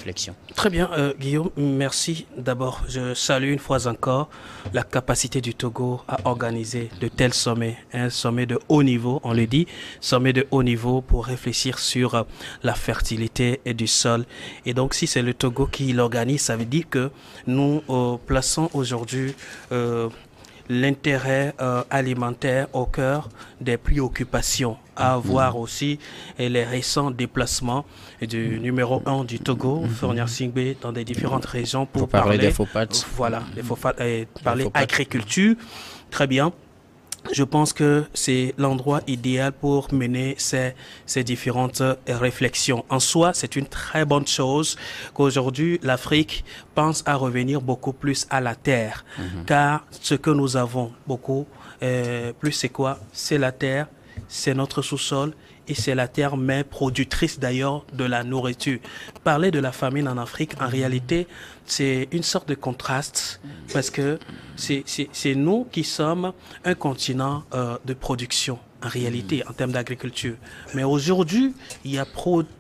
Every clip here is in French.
réflexion. Très bien, Guillaume, merci. D'abord, je salue une fois encore la capacité du Togo à organiser de tels sommets, un sommet de haut niveau, on le dit, sommet de haut niveau pour réfléchir sur la fertilité et du sol. Et donc, si c'est le Togo qui l'organise, ça veut dire que nous plaçons aujourd'hui l'intérêt alimentaire au cœur des préoccupations, à voir aussi les récents déplacements du numéro 1 du Togo, Fornia Singbe, dans des différentes régions pour parler des FOPAT. Voilà, parler agriculture. Très bien. Je pense que c'est l'endroit idéal pour mener ces différentes réflexions. En soi, c'est une très bonne chose qu'aujourd'hui l'Afrique pense à revenir beaucoup plus à la terre. Car ce que nous avons beaucoup plus, c'est quoi? C'est la terre, c'est notre sous-sol et c'est la terre mère productrice d'ailleurs de la nourriture. Parler de la famine en Afrique, en réalité, c'est une sorte de contraste parce que c'est nous qui sommes un continent de production en réalité en termes d'agriculture. Mais aujourd'hui, il y a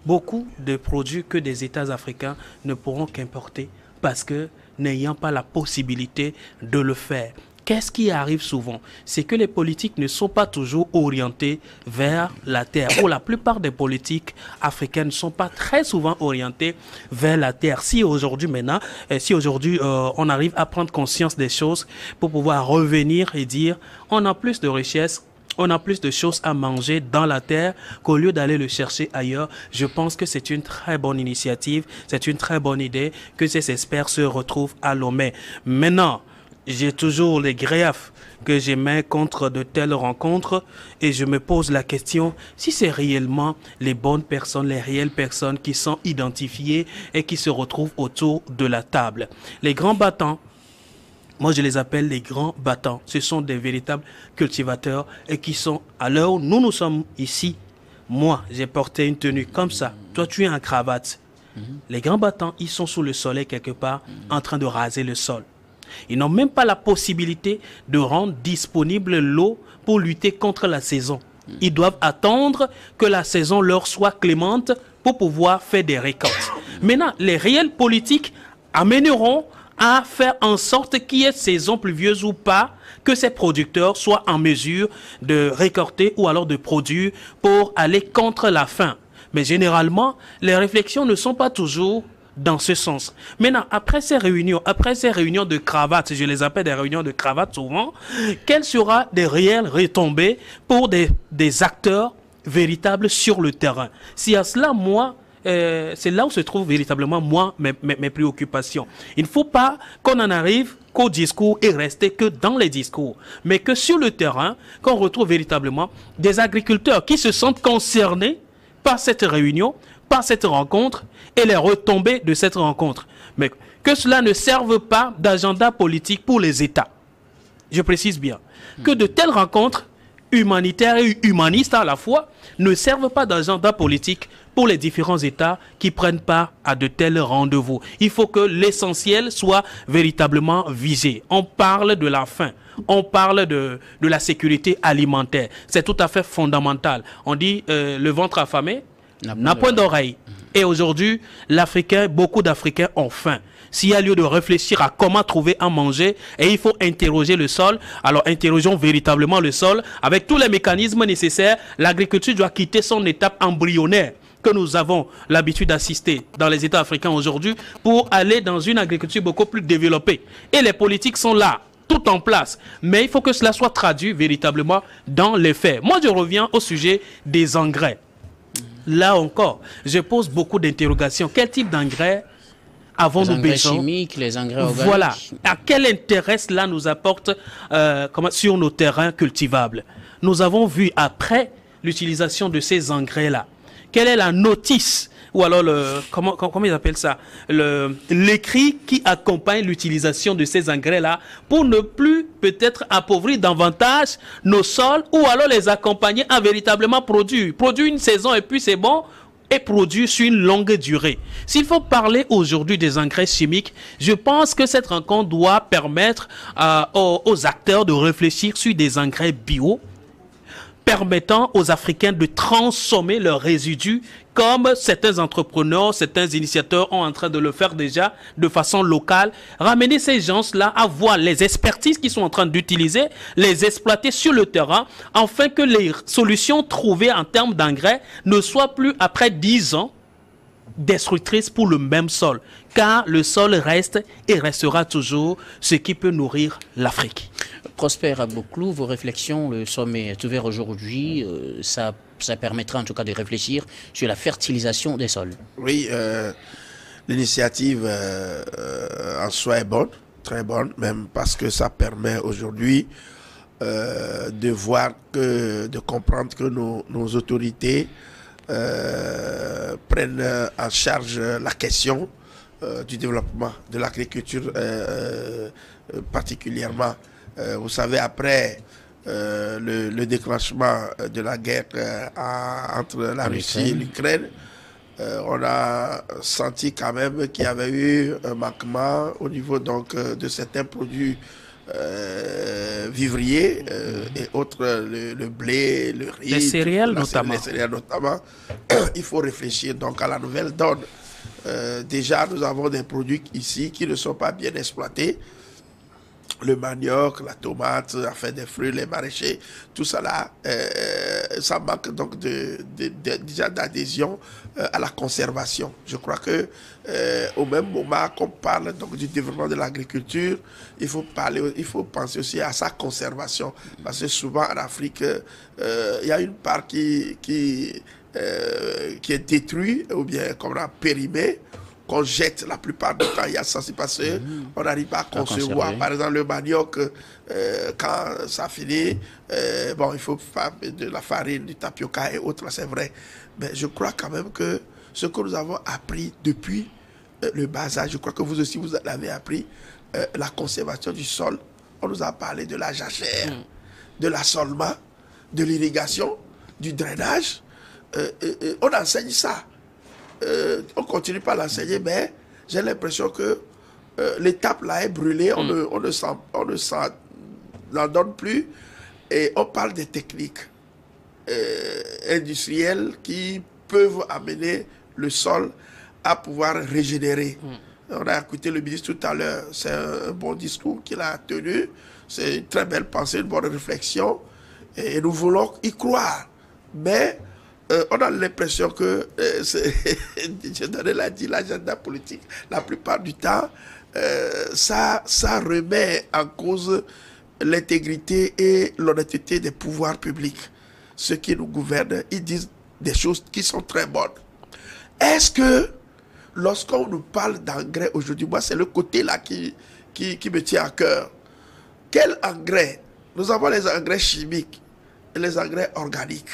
beaucoup de produits que des États africains ne pourront qu'importer parce que n'ayant pas la possibilité de le faire. Qu'est-ce qui arrive souvent? C'est que les politiques ne sont pas toujours orientées vers la terre. Ou la plupart des politiques africaines ne sont pas très souvent orientées vers la terre. Si aujourd'hui on arrive à prendre conscience des choses pour pouvoir revenir et dire on a plus de richesses, on a plus de choses à manger dans la terre qu'au lieu d'aller le chercher ailleurs. Je pense que c'est une très bonne initiative, c'est une très bonne idée que ces experts se retrouvent à Lomé. Maintenant, j'ai toujours les griefs que j'émets contre de telles rencontres et je me pose la question si c'est réellement les bonnes personnes, les réelles personnes qui sont identifiées et qui se retrouvent autour de la table. Les grands battants, moi je les appelle les grands battants, ce sont des véritables cultivateurs et qui sont, à l'heure où nous sommes ici, moi j'ai porté une tenue comme ça, toi tu es en cravate. Les grands battants, ils sont sous le soleil quelque part en train de raser le sol. Ils n'ont même pas la possibilité de rendre disponible l'eau pour lutter contre la saison. Ils doivent attendre que la saison leur soit clémente pour pouvoir faire des récoltes. Maintenant, les réels politiques amèneront à faire en sorte qu'il y ait saison pluvieuse ou pas, que ces producteurs soient en mesure de récolter ou alors de produire pour aller contre la faim. Mais généralement, les réflexions ne sont pas toujours dans ce sens. Maintenant, après ces réunions de cravates, je les appelle des réunions de cravates souvent, quelles seront des réelles retombées pour des acteurs véritables sur le terrain? Si à cela, moi, c'est là où se trouvent véritablement, moi, mes préoccupations. Il ne faut pas qu'on en arrive qu'au discours et rester que dans les discours, mais que sur le terrain, qu'on retrouve véritablement des agriculteurs qui se sentent concernés par cette réunion, par cette rencontre et les retombées de cette rencontre. Mais que cela ne serve pas d'agenda politique pour les États. Je précise bien que de telles rencontres humanitaires et humanistes à la fois ne servent pas d'agenda politique pour les différents États qui prennent part à de tels rendez-vous. Il faut que l'essentiel soit véritablement visé. On parle de la faim. On parle de la sécurité alimentaire. C'est tout à fait fondamental. On dit le ventre affamé n'a point d'oreille. Et aujourd'hui, beaucoup d'Africains ont faim. S'il y a lieu de réfléchir à comment trouver à manger et il faut interroger le sol, alors interrogeons véritablement le sol avec tous les mécanismes nécessaires. L'agriculture doit quitter son étape embryonnaire que nous avons l'habitude d'assister dans les États africains aujourd'hui pour aller dans une agriculture beaucoup plus développée. Et les politiques sont là, tout en place. Mais il faut que cela soit traduit véritablement dans les faits. Moi, je reviens au sujet des engrais. Là encore, je pose beaucoup d'interrogations. Quel type d'engrais avons-nous besoin? Les engrais chimiques, les engrais organiques. Voilà. À quel intérêt cela nous apporte sur nos terrains cultivables? Nous avons vu après l'utilisation de ces engrais-là, quelle est la notice ou alors comment ils appellent ça, l'écrit qui accompagne l'utilisation de ces engrais-là pour ne plus peut-être appauvrir davantage nos sols ou alors les accompagner à véritablement produire une saison et puis c'est bon, et produire sur une longue durée. S'il faut parler aujourd'hui des engrais chimiques, je pense que cette rencontre doit permettre aux acteurs de réfléchir sur des engrais bio, permettant aux Africains de transformer leurs résidus comme certains entrepreneurs, certains initiateurs ont en train de le faire déjà de façon locale. Ramener ces gens-là à voir les expertises qu'ils sont en train d'utiliser, les exploiter sur le terrain, afin que les solutions trouvées en termes d'engrais ne soient plus, après 10 ans, destructrices pour le même sol. Car le sol reste et restera toujours ce qui peut nourrir l'Afrique. Prosper Agboklou, vos réflexions, le sommet est ouvert aujourd'hui, ça permettra en tout cas de réfléchir sur la fertilisation des sols. Oui, l'initiative en soi est bonne, très bonne, même parce que ça permet aujourd'hui de voir de comprendre que nos autorités prennent en charge la question du développement de l'agriculture particulièrement. Vous savez, après le déclenchement de la guerre entre la Russie et l'Ukraine, on a senti quand même qu'il y avait eu un manquement au niveau donc de certains produits vivriers et autres, le blé, le riz, les céréales notamment. Les céréales notamment. Il faut réfléchir donc à la nouvelle donne. Déjà, nous avons des produits ici qui ne sont pas bien exploités. Le manioc, la tomate, enfin des fruits, les maraîchers, tout ça là, ça manque donc déjà d'adhésion à la conservation. Je crois que au même moment qu'on parle donc du développement de l'agriculture, il faut penser aussi à sa conservation, parce que souvent en Afrique, il y a une part qui est détruite ou bien qu'on a périmée, qu'on jette la plupart du temps. Il y a ça, c'est parce qu'on n'arrive pas à concevoir. Par exemple, le manioc, quand ça finit, bon, il faut faire de la farine, du tapioca et autres, c'est vrai. Mais je crois quand même que ce que nous avons appris depuis le bas âge, je crois que vous aussi, vous l'avez appris, la conservation du sol. On nous a parlé de la jachère, de l'assolement, de l'irrigation, du drainage. On enseigne ça. On continue pas à l'enseigner, mais j'ai l'impression que l'étape là est brûlée, on ne n'en donne plus, et on parle des techniques industrielles qui peuvent amener le sol à pouvoir régénérer. On a écouté le ministre tout à l'heure, c'est un bon discours qu'il a tenu, c'est une très belle pensée, une bonne réflexion, et nous voulons y croire, mais on a l'impression que, je donnais l'agenda politique, la plupart du temps, ça remet en cause l'intégrité et l'honnêteté des pouvoirs publics. Ceux qui nous gouvernent, ils disent des choses qui sont très bonnes. Est-ce que, lorsqu'on nous parle d'engrais aujourd'hui, moi c'est le côté là qui me tient à cœur. Quel engrais? Nous avons les engrais chimiques et les engrais organiques.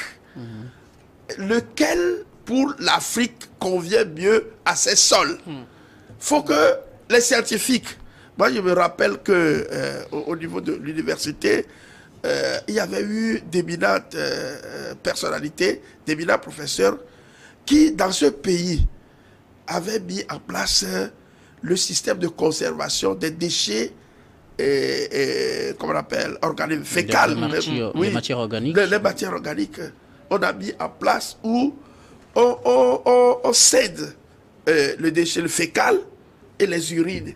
Lequel pour l'Afrique convient mieux à ses sols? Faut que les scientifiques, moi je me rappelle que au niveau de l'université, il y avait eu d'éminentes personnalités, d'éminents professeurs qui dans ce pays avaient mis en place le système de conservation des déchets comment on appelle, organiques, fécales, les matières organiques. Les matières organiques. On a mis en place où on cède le déchet fécal et les urines.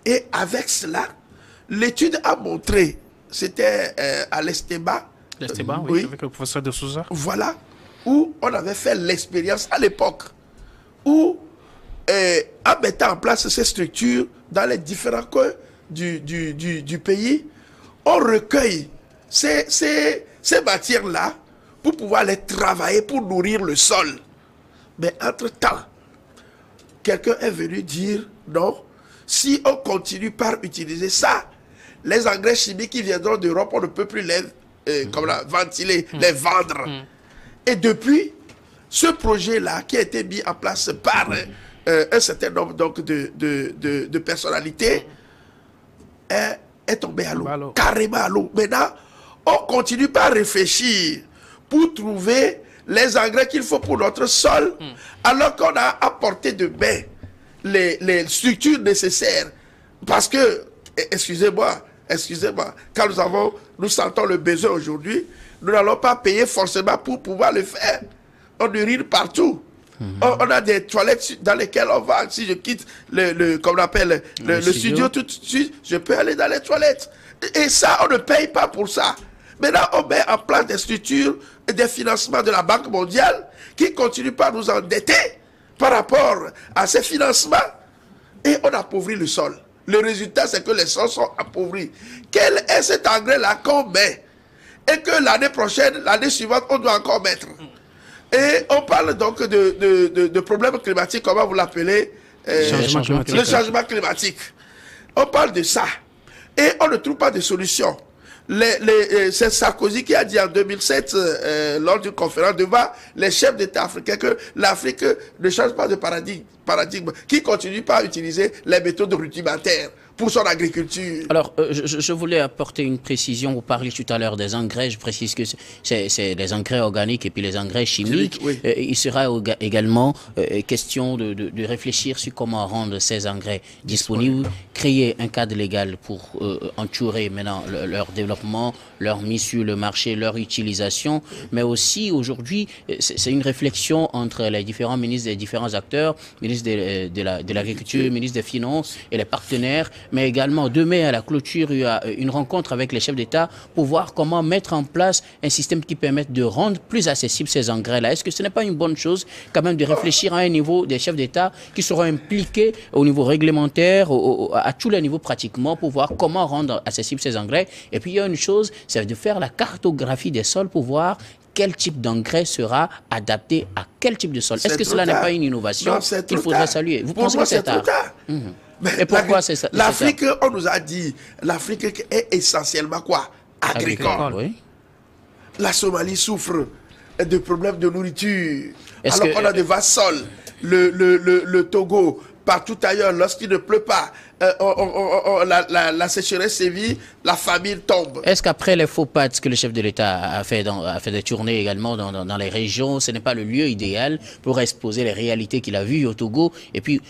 Et avec cela, l'étude a montré, c'était à l'Esteba. L'Esteba, oui, avec le professeur de Souza. Voilà, où on avait fait l'expérience à l'époque, où en mettant en place ces structures dans les différents coins du pays, on recueille ces matières-là pour pouvoir les travailler, pour nourrir le sol. Mais entre-temps, quelqu'un est venu dire, non, si on continue par utiliser ça, les engrais chimiques qui viendront d'Europe, on ne peut plus les ventiler, les vendre. Et depuis, ce projet-là, qui a été mis en place par un certain nombre donc, de personnalités, est tombé à l'eau, carrément à l'eau. Maintenant, on continue par réfléchir pour trouver les engrais qu'il faut pour notre sol, alors qu'on a apporté de main les structures nécessaires. Parce que, excusez-moi, quand nous sentons le besoin aujourd'hui, nous n'allons pas payer forcément pour pouvoir le faire. On urine partout. On a des toilettes dans lesquelles on va. Si je quitte comme on appelle, le studio tout de suite, je peux aller dans les toilettes. Et ça, on ne paye pas pour ça. Maintenant, on met en place des structures et des financements de la Banque mondiale qui continuent pas à nous endetter par rapport à ces financements. Et on appauvrit le sol. Le résultat, c'est que les sols sont appauvris. Quel est cet engrais-là qu'on met? Et que l'année prochaine, l'année suivante, on doit encore mettre. Et on parle donc de problèmes climatiques, comment vous l'appelez? Le changement climatique. On parle de ça. Et on ne trouve pas de solution. C'est Sarkozy qui a dit en 2007, lors d'une conférence devant les chefs d'État africains, que l'Afrique ne change pas de paradigme, qui continue pas à utiliser les méthodes rudimentaires pour son agriculture. Alors, je voulais apporter une précision. Vous parliez tout à l'heure des engrais. Je précise que c'est les engrais organiques et puis les engrais chimiques. Oui. Il sera également question de réfléchir sur comment rendre ces engrais disponibles, créer un cadre légal pour entourer maintenant leur développement, leur mise sur le marché, leur utilisation. Mais aussi, aujourd'hui, c'est une réflexion entre les différents ministres des différents acteurs, ministre de l'Agriculture, ministre des Finances et les partenaires. Mais également, demain, à la clôture, il y a une rencontre avec les chefs d'État pour voir comment mettre en place un système qui permette de rendre plus accessibles ces engrais-là. Est-ce que ce n'est pas une bonne chose, quand même, de réfléchir à un niveau des chefs d'État qui seront impliqués au niveau réglementaire, à tous les niveaux pratiquement, pour voir comment rendre accessibles ces engrais? Et puis, il y a une chose, c'est de faire la cartographie des sols pour voir quel type d'engrais sera adapté à quel type de sol. Est-ce que cela n'est pas une innovation qu'il faudrait saluer? Vous pensez que c'est tard? Et pourquoi c'est ça? L'Afrique, on nous a dit, l'Afrique est essentiellement quoi? Agricole. Oui. La Somalie souffre de problèmes de nourriture. Alors qu'on a des vastes sols. Le Togo, partout ailleurs, lorsqu'il ne pleut pas, la sécheresse sévit, la famine tombe. Est-ce qu'après les faux pas que le chef de l'État a fait des tournées également dans les régions, ce n'est pas le lieu idéal pour exposer les réalités qu'il a vues au Togo et puis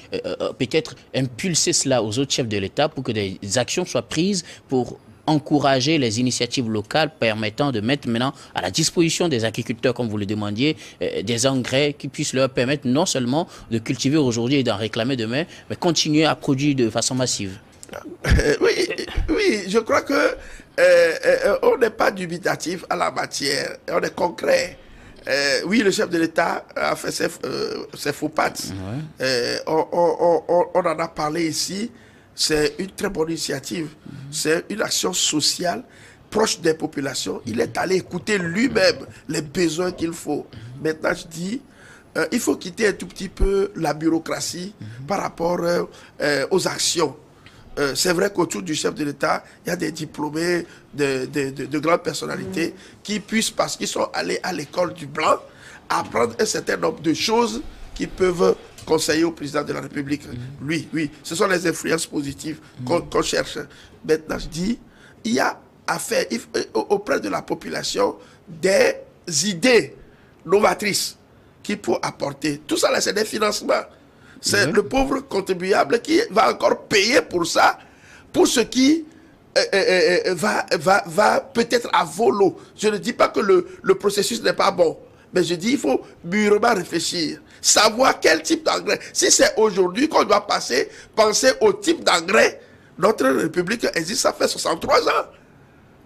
peut-être impulser cela aux autres chefs de l'État pour que des actions soient prises pour encourager les initiatives locales permettant de mettre maintenant à la disposition des agriculteurs, comme vous le demandiez, des engrais qui puissent leur permettre non seulement de cultiver aujourd'hui et d'en réclamer demain, mais continuer à produire de façon massive? Oui, je crois que on n'est pas dubitatif à la matière, on est concret. Oui, le chef de l'État a fait ses faux pattes. On en a parlé ici. C'est une très bonne initiative. C'est une action sociale proche des populations. Il est allé écouter lui-même les besoins qu'il faut. Maintenant, je dis, il faut quitter un tout petit peu la bureaucratie par rapport aux actions. C'est vrai qu'autour du chef de l'État, il y a des diplômés de grandes personnalités qui puissent, parce qu'ils sont allés à l'école du blanc, apprendre un certain nombre de choses qui peuvent conseiller au président de la République. Oui, ce sont les influences positives qu'on cherche. Maintenant, je dis, il y a à faire auprès de la population des idées novatrices qui peuvent apporter. Tout ça, c'est des financements. C'est le pauvre contribuable qui va encore payer pour ça, pour ce qui va peut-être à volo. Je ne dis pas que le processus n'est pas bon, mais je dis il faut mûrement réfléchir. Savoir quel type d'engrais. Si c'est aujourd'hui qu'on doit penser au type d'engrais, notre République existe, ça fait 63 ans.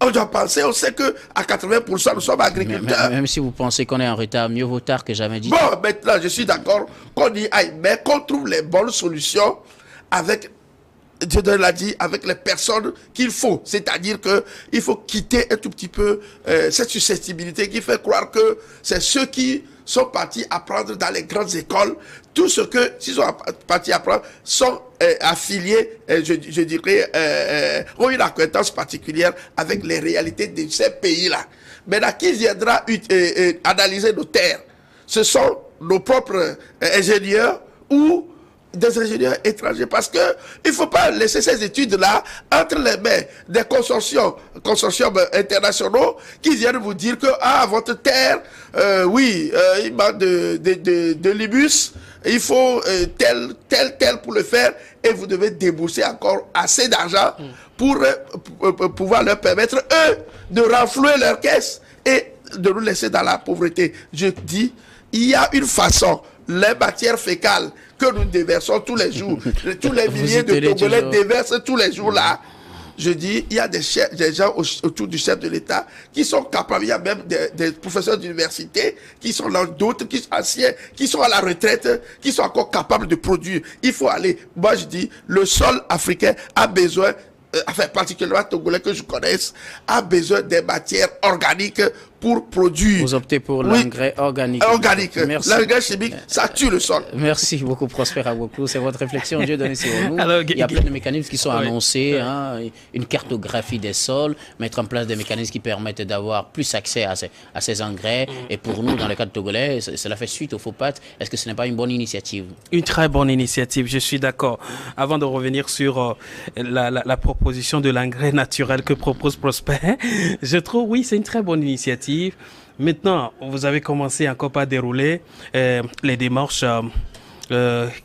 On doit penser, on sait qu'à 80% nous sommes agriculteurs. Même si vous pensez qu'on est en retard, mieux vaut tard que jamais dit. Bon, maintenant, je suis d'accord qu'on y aille, mais qu'on trouve les bonnes solutions avec, Dieu l'a dit, avec les personnes qu'il faut. C'est-à-dire qu'il faut quitter un tout petit peu cette susceptibilité qui fait croire que c'est ceux qui sont partis apprendre dans les grandes écoles. Tout ce que, s'ils sont partis apprendre, sont affiliés, je dirais, ont une acquaintance particulière avec les réalités de ces pays-là. Maintenant, qui viendra analyser nos terres? Ce sont nos propres ingénieurs ou des ingénieurs étrangers, parce que il faut pas laisser ces études-là entre les mains des consortiums internationaux qui viennent vous dire que votre terre, il manque de l'ibus, il faut tel pour le faire, et vous devez débourser encore assez d'argent pour pouvoir leur permettre eux de renflouer leur caisse et de nous laisser dans la pauvreté. Je dis, il y a une façon. les matières fécales que nous déversons tous les jours, tous les milliers de Togolais déversent tous les jours là. Je dis, il y a des gens autour du chef de l'État qui sont capables, il y a même des professeurs d'université qui sont là, d'autres qui sont anciens, qui sont à la retraite, qui sont encore capables de produire. Il faut aller, moi je dis, le sol africain a besoin, enfin particulièrement Togolais que je connaisse, a besoin des matières organiques pour produire. Vous optez pour l'engrais organique. L'engrais chimique, ça tue le sol. Merci beaucoup, Prosper Agbokou. C'est votre réflexion. Dieu donné sur nous. Alors, il y a plein de mécanismes qui sont annoncés. Hein, une cartographie des sols, mettre en place des mécanismes qui permettent d'avoir plus accès à ces engrais. Et pour nous, dans le cadre togolais, cela fait suite au FOPAT. Est-ce que ce n'est pas une bonne initiative? Une très bonne initiative, je suis d'accord. Avant de revenir sur la proposition de l'engrais naturel que propose Prosper, je trouve, oui, c'est une très bonne initiative. Maintenant, vous avez commencé encore par dérouler les démarches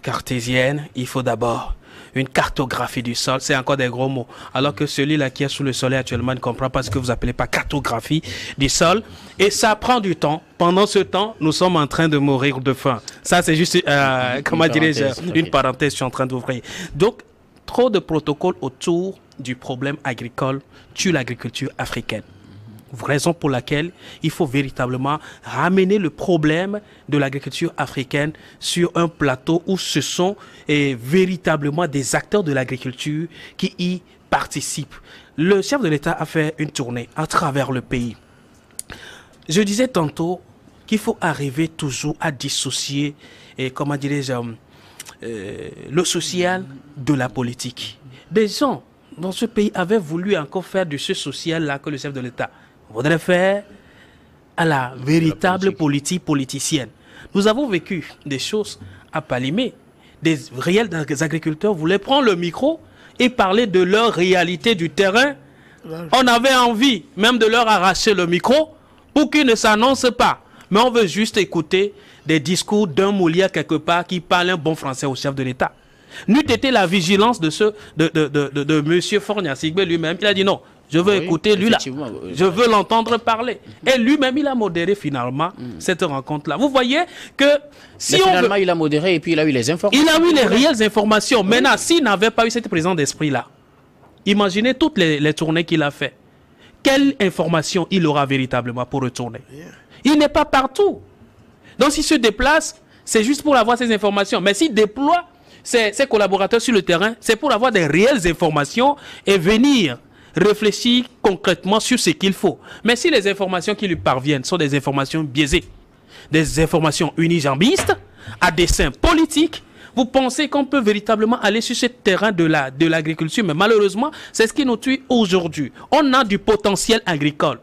cartésiennes. Il faut d'abord une cartographie du sol. C'est encore des gros mots. Alors que celui-là qui est sous le soleil actuellement ne comprend pas ce que vous appelez pas cartographie du sol. Et ça prend du temps. Pendant ce temps, nous sommes en train de mourir de faim. Ça, c'est juste, comment dirais-je, une parenthèse, je suis en train d'ouvrir. Donc, trop de protocoles autour du problème agricole tue l'agriculture africaine. Raison pour laquelle il faut véritablement ramener le problème de l'agriculture africaine sur un plateau où ce sont véritablement des acteurs de l'agriculture qui y participent. Le chef de l'État a fait une tournée à travers le pays. Je disais tantôt qu'il faut arriver toujours à dissocier, comment dirais-je, le social de la politique. Des gens dans ce pays avaient voulu encore faire de ce social-là que le chef de l'État voudrait faire à la véritable politique politicienne. Nous avons vécu des choses à Palimé. Des réels agriculteurs voulaient prendre le micro et parler de leur réalité du terrain. On avait envie même de leur arracher le micro pour qu'ils ne s'annoncent pas. Mais on veut juste écouter des discours d'un Molière quelque part qui parle un bon français au chef de l'État. N'eût été la vigilance de M. Fornia Sigbe lui-même, il a dit non. Je veux écouter lui là. Je veux l'entendre parler. Et lui-même, il a modéré finalement cette rencontre-là. Vous voyez que si finalement, il a modéré et puis il a eu les informations. Il a eu les réelles informations. Oui. Maintenant, s'il n'avait pas eu cette présence d'esprit-là, imaginez toutes les tournées qu'il a fait. Quelle information il aura véritablement pour retourner? Il n'est pas partout. Donc, s'il se déplace, c'est juste pour avoir ces informations. Mais s'il déploie ses collaborateurs sur le terrain, c'est pour avoir des réelles informations et venir réfléchir concrètement sur ce qu'il faut. Mais si les informations qui lui parviennent sont des informations biaisées, des informations unijambistes, à dessein politique, vous pensez qu'on peut véritablement aller sur ce terrain de l'agriculture. Mais malheureusement, c'est ce qui nous tue aujourd'hui. On a du potentiel agricole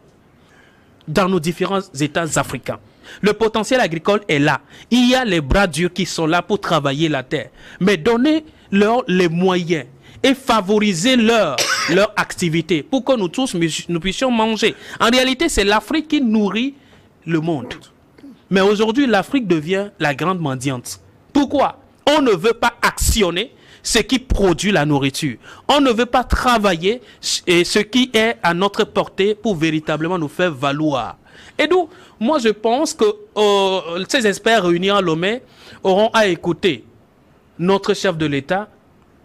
dans nos différents États africains. Le potentiel agricole est là. Il y a les bras durs qui sont là pour travailler la terre. Mais donnez-leur les moyens et favoriser leur activité pour que nous tous nous puissions manger. En réalité, c'est l'Afrique qui nourrit le monde. Mais aujourd'hui, l'Afrique devient la grande mendiante. Pourquoi? On ne veut pas actionner ce qui produit la nourriture. On ne veut pas travailler ce qui est à notre portée pour véritablement nous faire valoir. Et donc, moi je pense que ces experts réunis à Lomé auront à écouter notre chef de l'État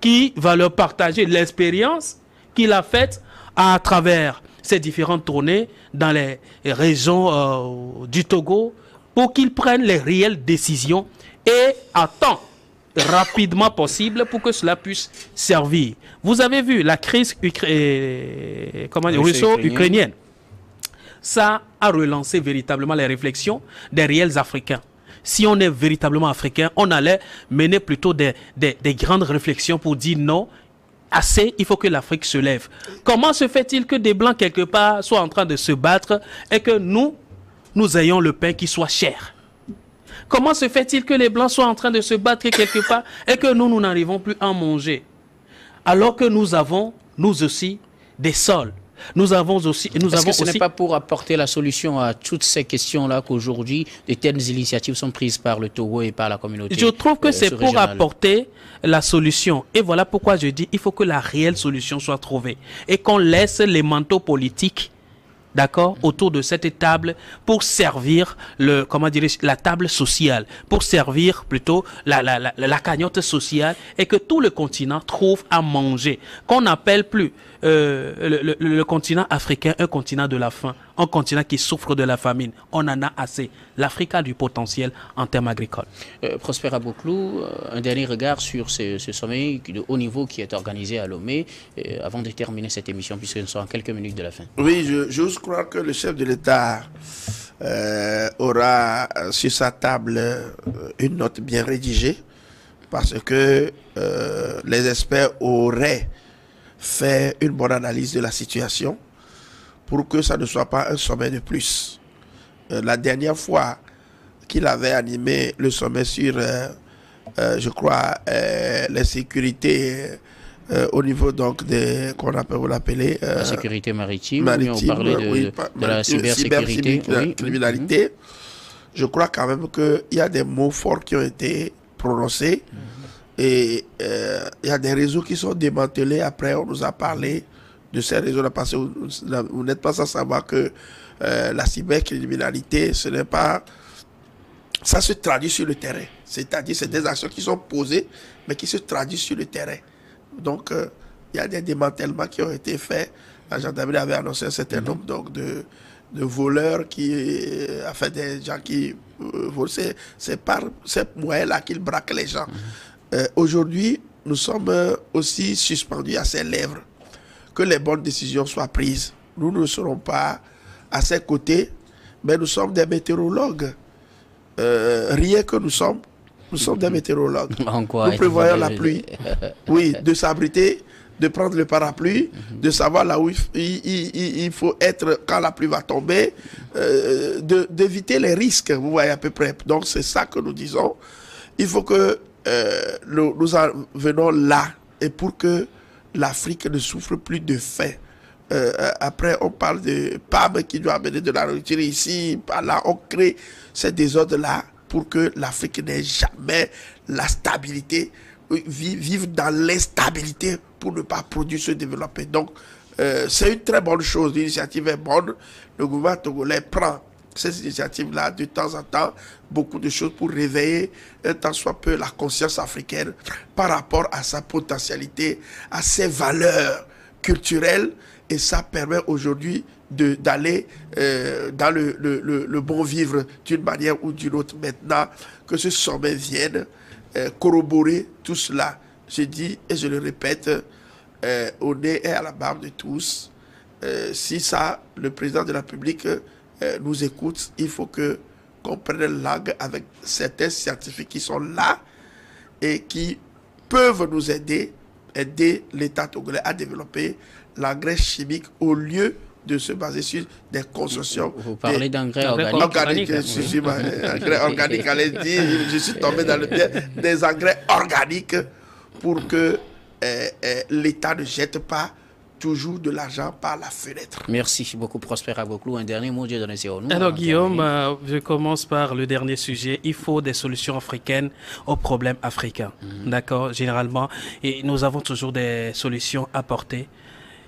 qui va leur partager l'expérience qu'il a faite à travers ces différentes tournées dans les régions du Togo pour qu'ils prennent les réelles décisions et à temps rapidement possible pour que cela puisse servir. Vous avez vu la crise russo-ukrainienne. Ça a relancé véritablement les réflexions des réels Africains. Si on est véritablement africain, on allait mener plutôt des grandes réflexions pour dire non, assez, il faut que l'Afrique se lève. Comment se fait-il que des Blancs quelque part soient en train de se battre et que nous ayons le pain qui soit cher? Comment se fait-il que les Blancs soient en train de se battre quelque part et que nous n'arrivons plus à manger? Alors que nous avons, nous aussi, des sols. Nous avons aussi... Est-ce que ce n'est pas pour apporter la solution à toutes ces questions-là qu'aujourd'hui, de telles initiatives sont prises par le Togo et par la communauté? Je trouve que c'est pour apporter la solution. Et voilà pourquoi je dis il faut que la réelle solution soit trouvée. Et qu'on laisse les manteaux politiques d'accord, autour de cette table pour servir la table sociale, pour servir plutôt la cagnotte sociale et que tout le continent trouve à manger. Qu'on n'appelle plus le continent africain un continent de la faim, un continent qui souffre de la famine. On en a assez. L'Afrique a du potentiel en termes agricoles. Prosper Aboklou, un dernier regard sur ce sommet de haut niveau qui est organisé à Lomé, avant de terminer cette émission, puisque nous sommes à quelques minutes de la fin. Oui, j'ose croire que le chef de l'État aura sur sa table une note bien rédigée, parce que les experts auraient fait une bonne analyse de la situation pour que ça ne soit pas un sommet de plus. La dernière fois qu'il avait animé le sommet sur, je crois, les sécurités au niveau donc de, qu'on appelle, vous l'appelez, la sécurité maritime, on parlait de la cybersécurité, criminalité. Je crois quand même qu'il y a des mots forts qui ont été prononcés. Et il y a des réseaux qui sont démantelés. Après, on nous a parlé de ces réseaux-là parce que vous n'êtes pas sans savoir que la cybercriminalité, ce n'est pas... Ça se traduit sur le terrain. C'est-à-dire, c'est des actions qui sont posées, mais qui se traduisent sur le terrain. Donc, il y a des démantèlements qui ont été faits. La gendarmerie avait annoncé un certain nombre donc, de voleurs enfin, des gens qui volent. C'est par ces moyens-là qu'ils braquent les gens. Aujourd'hui, nous sommes aussi suspendus à ses lèvres. Que les bonnes décisions soient prises. Nous ne serons pas à ses côtés, mais nous sommes des météorologues. Rien que nous sommes des météorologues. En quoi nous prévoyons la pluie. Oui, de s'abriter, de prendre le parapluie, de savoir là où il faut être quand la pluie va tomber, d'éviter les risques, vous voyez à peu près. Donc c'est ça que nous disons. Il faut que nous en venons là, et pour que l'Afrique ne souffre plus de faim. Après, on parle de PAM qui doit amener de la nourriture ici, par là, on crée ces désordres-là pour que l'Afrique n'ait jamais la stabilité, vive dans l'instabilité pour ne pas produire, se développer. Donc, c'est une très bonne chose, l'initiative est bonne, le gouvernement togolais prend ces initiatives-là de temps en temps, beaucoup de choses pour réveiller un tant soit peu la conscience africaine par rapport à sa potentialité, à ses valeurs culturelles, et ça permet aujourd'hui d'aller dans le bon vivre d'une manière ou d'une autre. Maintenant que ce sommet vienne corroborer tout cela, je dis et je le répète, au nez et à la barbe de tous, si ça, le président de la République nous écoute, il faut qu'on prenne langue avec certains scientifiques qui sont là et qui peuvent nous aider l'État togolais à développer l'engrais chimique au lieu de se baser sur des constructions. Vous parlez d'engrais organiques. Engrais organiques, allez-y, je suis tombé dans le pied des engrais organiques pour que l'État ne jette pas toujours de l'argent par la fenêtre. Merci beaucoup, Prosper Aboklou. Un dernier mot, Dieu donné, c'est au nous. Alors, Guillaume, je commence par le dernier sujet. Il faut des solutions africaines aux problèmes africains. D'accord, généralement. Et nous avons toujours des solutions apportées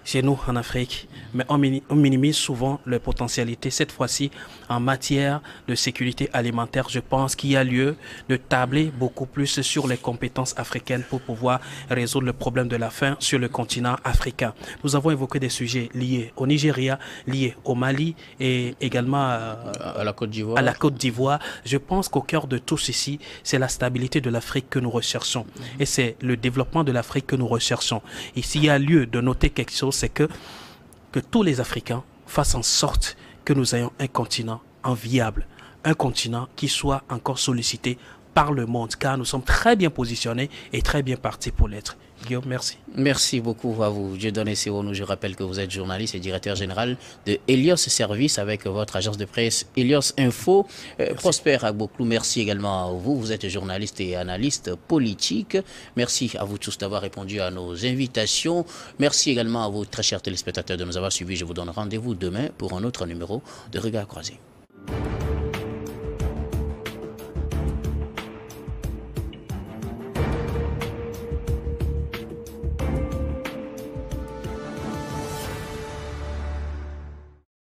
chez nous en Afrique, mais on minimise souvent les potentialités. Cette fois-ci, en matière de sécurité alimentaire, je pense qu'il y a lieu de tabler beaucoup plus sur les compétences africaines pour pouvoir résoudre le problème de la faim sur le continent africain. Nous avons évoqué des sujets liés au Nigeria, liés au Mali et également à la Côte d'Ivoire. À la Côte d'Ivoire. Je pense qu'au cœur de tout ceci, c'est la stabilité de l'Afrique que nous recherchons. Et c'est le développement de l'Afrique que nous recherchons. Et s'il y a lieu de noter quelque chose, c'est que tous les Africains fassent en sorte que nous ayons un continent enviable, un continent qui soit encore sollicité par le monde, car nous sommes très bien positionnés et très bien partis pour l'être. Guillaume, merci. Merci beaucoup à vous. Dieudonné Sewonou, je rappelle que vous êtes journaliste et directeur général de Helios Service avec votre agence de presse Helios Info. Prosper Aboklou, merci également à vous. Vous êtes journaliste et analyste politique. Merci à vous tous d'avoir répondu à nos invitations. Merci également à vous, très chers téléspectateurs, de nous avoir suivis. Je vous donne rendez-vous demain pour un autre numéro de Regard Croisé.